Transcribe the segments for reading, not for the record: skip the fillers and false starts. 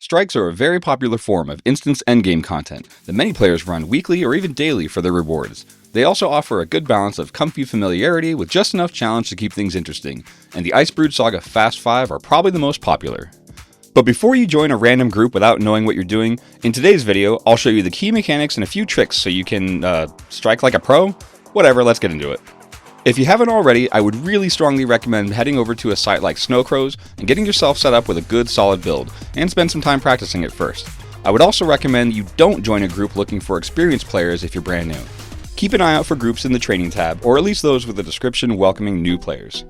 Strikes are a very popular form of instance endgame content that many players run weekly or even daily for their rewards. They also offer a good balance of comfy familiarity with just enough challenge to keep things interesting, and the Icebrood Saga Fast 5 are probably the most popular. But before you join a random group without knowing what you're doing, in today's video I'll show you the key mechanics and a few tricks so you can strike like a pro? Whatever, let's get into it. If you haven't already, I would really strongly recommend heading over to a site like Snowcrows and getting yourself set up with a good solid build, and spend some time practicing it first. I would also recommend you don't join a group looking for experienced players if you're brand new. Keep an eye out for groups in the training tab, or at least those with a description welcoming new players.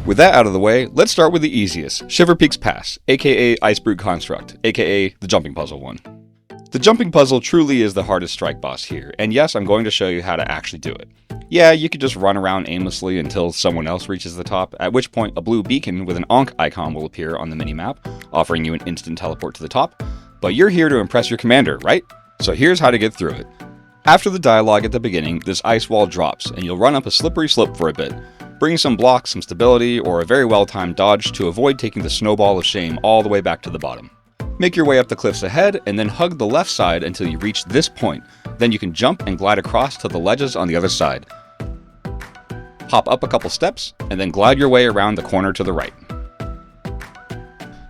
With that out of the way, let's start with the easiest, Shiverpeaks Pass, aka Icebrood Construct, aka the jumping puzzle one. The jumping puzzle truly is the hardest strike boss here, and yes, I'm going to show you how to actually do it. Yeah, you could just run around aimlessly until someone else reaches the top, at which point a blue beacon with an Ankh icon will appear on the minimap, offering you an instant teleport to the top. But you're here to impress your commander, right? So here's how to get through it. After the dialogue at the beginning, this ice wall drops, and you'll run up a slippery slope for a bit. Bring some blocks, some stability, or a very well-timed dodge to avoid taking the snowball of shame all the way back to the bottom. Make your way up the cliffs ahead, and then hug the left side until you reach this point. Then you can jump and glide across to the ledges on the other side. Hop up a couple steps, and then glide your way around the corner to the right.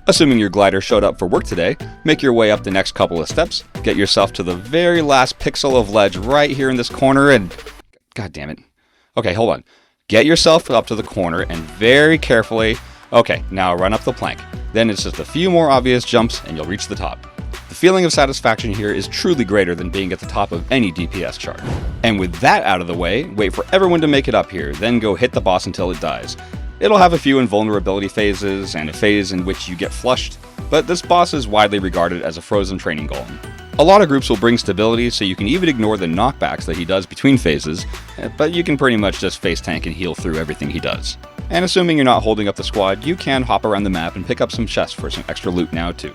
Assuming your glider showed up for work today, make your way up the next couple of steps, get yourself to the very last pixel of ledge right here in this corner, and... God damn it. Okay, hold on. Get yourself up to the corner and very carefully... Okay, now run up the plank. Then it's just a few more obvious jumps and you'll reach the top. The feeling of satisfaction here is truly greater than being at the top of any DPS chart. And with that out of the way, wait for everyone to make it up here, then go hit the boss until it dies. It'll have a few invulnerability phases and a phase in which you get flushed, but this boss is widely regarded as a frozen training golem. A lot of groups will bring stability so you can even ignore the knockbacks that he does between phases, but you can pretty much just face tank and heal through everything he does. And assuming you're not holding up the squad, you can hop around the map and pick up some chests for some extra loot now too.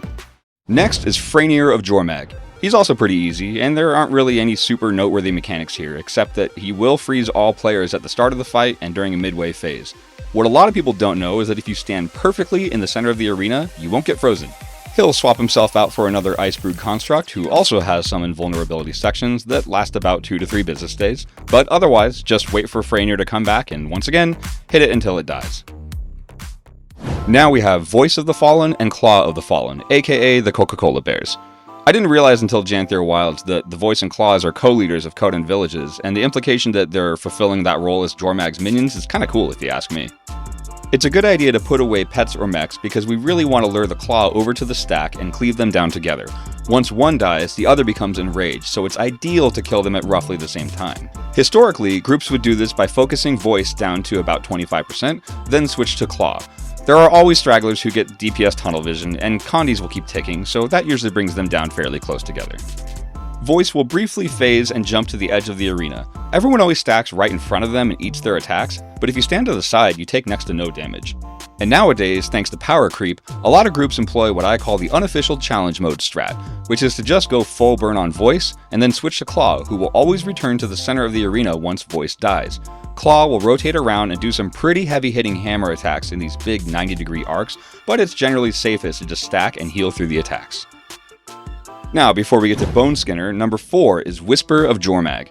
Next is Fraenir of Jormag. He's also pretty easy, and there aren't really any super noteworthy mechanics here, except that he will freeze all players at the start of the fight and during a midway phase. What a lot of people don't know is that if you stand perfectly in the center of the arena, you won't get frozen. He'll swap himself out for another Icebrood Construct, who also has some invulnerability sections that last about 2 to 3 business days, but otherwise, just wait for Fraenir to come back and once again, hit it until it dies. Now we have Voice of the Fallen and Claw of the Fallen, aka the Coca-Cola Bears. I didn't realize until Janthier Wilds that the Voice and Claws are co-leaders of Coden villages, and the implication that they're fulfilling that role as Jormag's minions is kinda cool if you ask me. It's a good idea to put away pets or mechs because we really want to lure the Claw over to the stack and cleave them down together. Once one dies, the other becomes enraged, so it's ideal to kill them at roughly the same time. Historically, groups would do this by focusing Voice down to about 25%, then switch to Claw. There are always stragglers who get DPS tunnel vision, and condies will keep ticking, so that usually brings them down fairly close together. Voice will briefly phase and jump to the edge of the arena. Everyone always stacks right in front of them and eats their attacks, but if you stand to the side, you take next to no damage. And nowadays, thanks to power creep, a lot of groups employ what I call the unofficial challenge mode strat, which is to just go full burn on Voice, and then switch to Claw, who will always return to the center of the arena once Voice dies. Claw will rotate around and do some pretty heavy hitting hammer attacks in these big 90-degree arcs, but it's generally safest to just stack and heal through the attacks. Now, before we get to Boneskinner, number 4 is Whisper of Jormag.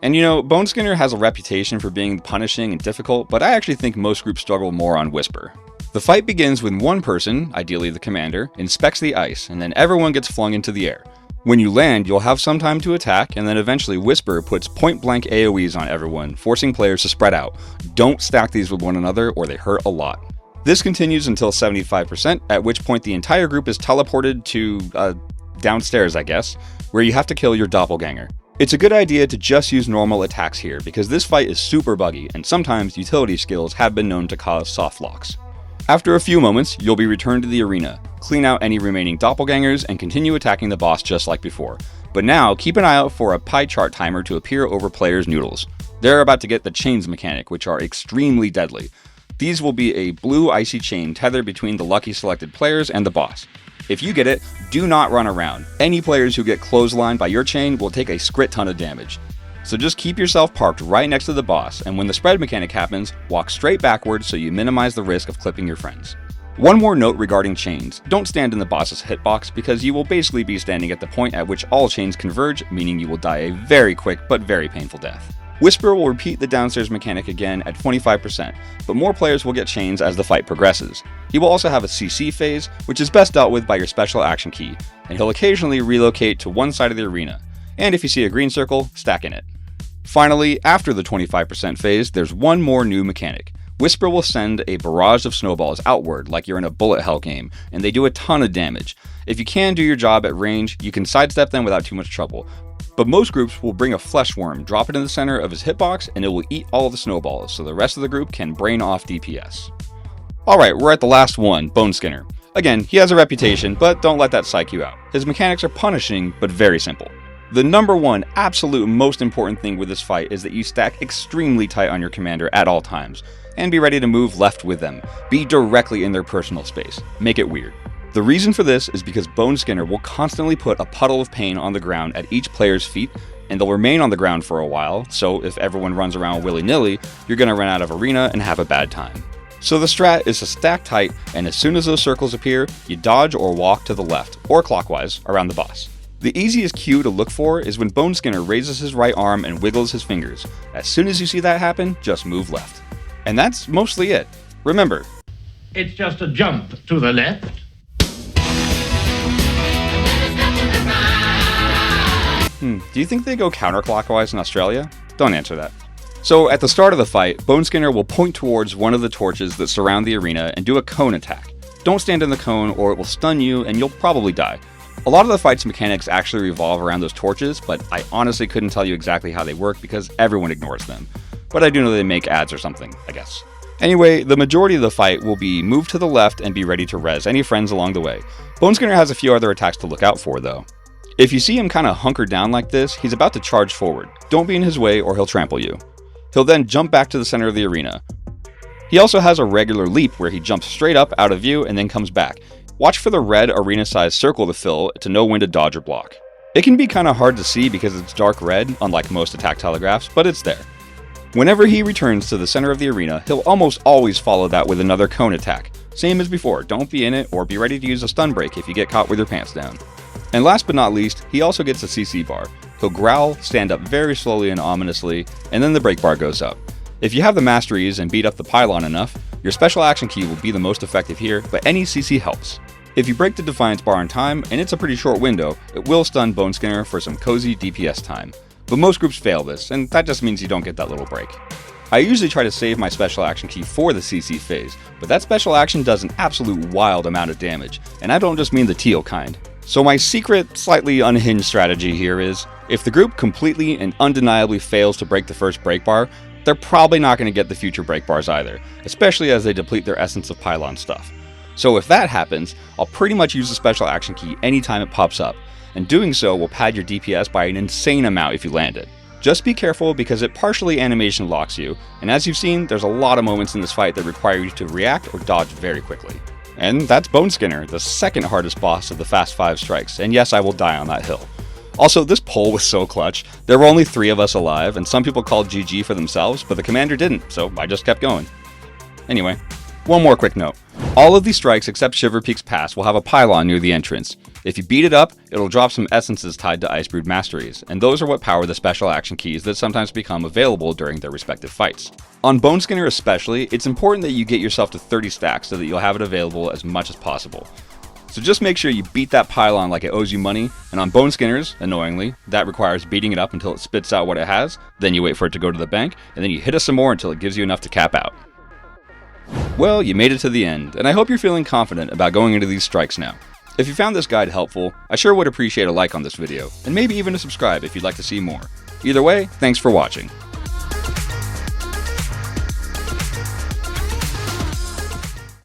And you know, Boneskinner has a reputation for being punishing and difficult, but I actually think most groups struggle more on Whisper. The fight begins when one person, ideally the commander, inspects the ice, and then everyone gets flung into the air. When you land, you'll have some time to attack, and then eventually Whisper puts point-blank AoEs on everyone, forcing players to spread out. Don't stack these with one another, or they hurt a lot. This continues until 75%, at which point the entire group is teleported to, downstairs, I guess, where you have to kill your doppelganger. It's a good idea to just use normal attacks here, because this fight is super buggy, and sometimes utility skills have been known to cause soft locks. After a few moments, you'll be returned to the arena, clean out any remaining doppelgangers, and continue attacking the boss just like before. But now, keep an eye out for a pie chart timer to appear over players' noodles. They're about to get the chains mechanic, which are extremely deadly. These will be a blue icy chain tethered between the lucky selected players and the boss. If you get it, do not run around. Any players who get clotheslined by your chain will take a scrit ton of damage. So just keep yourself parked right next to the boss, and when the spread mechanic happens, walk straight backwards so you minimize the risk of clipping your friends. One more note regarding chains: don't stand in the boss's hitbox because you will basically be standing at the point at which all chains converge, meaning you will die a very quick but very painful death. Whisper will repeat the downstairs mechanic again at 25%, but more players will get chains as the fight progresses. He will also have a CC phase, which is best dealt with by your special action key, and he'll occasionally relocate to one side of the arena, and if you see a green circle, stack in it. Finally, after the 25% phase, there's one more new mechanic. Whisper will send a barrage of snowballs outward like you're in a bullet hell game, and they do a ton of damage. If you can do your job at range, you can sidestep them without too much trouble. But most groups will bring a flesh worm, drop it in the center of his hitbox, and it will eat all of the snowballs, so the rest of the group can brain off DPS. Alright, we're at the last one, Boneskinner. Again, he has a reputation, but don't let that psych you out. His mechanics are punishing, but very simple. The number one absolute most important thing with this fight is that you stack extremely tight on your commander at all times, and be ready to move left with them. Be directly in their personal space. Make it weird. The reason for this is because Boneskinner will constantly put a puddle of pain on the ground at each player's feet, and they'll remain on the ground for a while, so if everyone runs around willy-nilly, you're going to run out of arena and have a bad time. So the strat is to stack tight, and as soon as those circles appear, you dodge or walk to the left, or clockwise, around the boss. The easiest cue to look for is when Boneskinner raises his right arm and wiggles his fingers. As soon as you see that happen, just move left. And that's mostly it. Remember, it's just a jump to the left. Do you think they go counterclockwise in Australia? Don't answer that. So at the start of the fight, Boneskinner will point towards one of the torches that surround the arena and do a cone attack. Don't stand in the cone or it will stun you and you'll probably die. A lot of the fight's mechanics actually revolve around those torches, but I honestly couldn't tell you exactly how they work because everyone ignores them. But I do know they make ads or something, I guess. Anyway, the majority of the fight will be move to the left and be ready to res any friends along the way. Boneskinner has a few other attacks to look out for though. If you see him kinda hunkered down like this, he's about to charge forward. Don't be in his way or he'll trample you. He'll then jump back to the center of the arena. He also has a regular leap where he jumps straight up out of view and then comes back. Watch for the red arena-sized circle to fill to know when to dodge or block. It can be kinda hard to see because it's dark red, unlike most attack telegraphs, but it's there. Whenever he returns to the center of the arena, he'll almost always follow that with another cone attack. Same as before, don't be in it or be ready to use a stun break if you get caught with your pants down. And last but not least, he also gets a CC bar. He'll growl, stand up very slowly and ominously, and then the break bar goes up. If you have the masteries and beat up the Pylon enough, your special action key will be the most effective here, but any CC helps. If you break the Defiance bar in time, and it's a pretty short window, it will stun Boneskinner for some cozy DPS time. But most groups fail this, and that just means you don't get that little break. I usually try to save my special action key for the CC phase, but that special action does an absolute wild amount of damage, and I don't just mean the teal kind. So my secret, slightly unhinged strategy here is, if the group completely and undeniably fails to break the first break bar, they're probably not going to get the future break bars either, especially as they deplete their essence of Pylon stuff. So if that happens, I'll pretty much use the special action key anytime it pops up, and doing so will pad your DPS by an insane amount if you land it. Just be careful because it partially animation locks you, and as you've seen, there's a lot of moments in this fight that require you to react or dodge very quickly. And that's Boneskinner, the second hardest boss of the Fast 5 strikes, and yes, I will die on that hill. Also, this poll was so clutch. There were only 3 of us alive, and some people called GG for themselves, but the commander didn't, so I just kept going. Anyway, one more quick note. All of these strikes except Shiverpeaks Pass will have a pylon near the entrance. If you beat it up, it'll drop some essences tied to Icebrood masteries, and those are what power the special action keys that sometimes become available during their respective fights. On Boneskinner especially, it's important that you get yourself to 30 stacks so that you'll have it available as much as possible. So just make sure you beat that pylon like it owes you money, and on Boneskinner's, annoyingly, that requires beating it up until it spits out what it has, then you wait for it to go to the bank, and then you hit it some more until it gives you enough to cap out. Well, you made it to the end, and I hope you're feeling confident about going into these strikes now. If you found this guide helpful, I sure would appreciate a like on this video, and maybe even a subscribe if you'd like to see more. Either way, thanks for watching.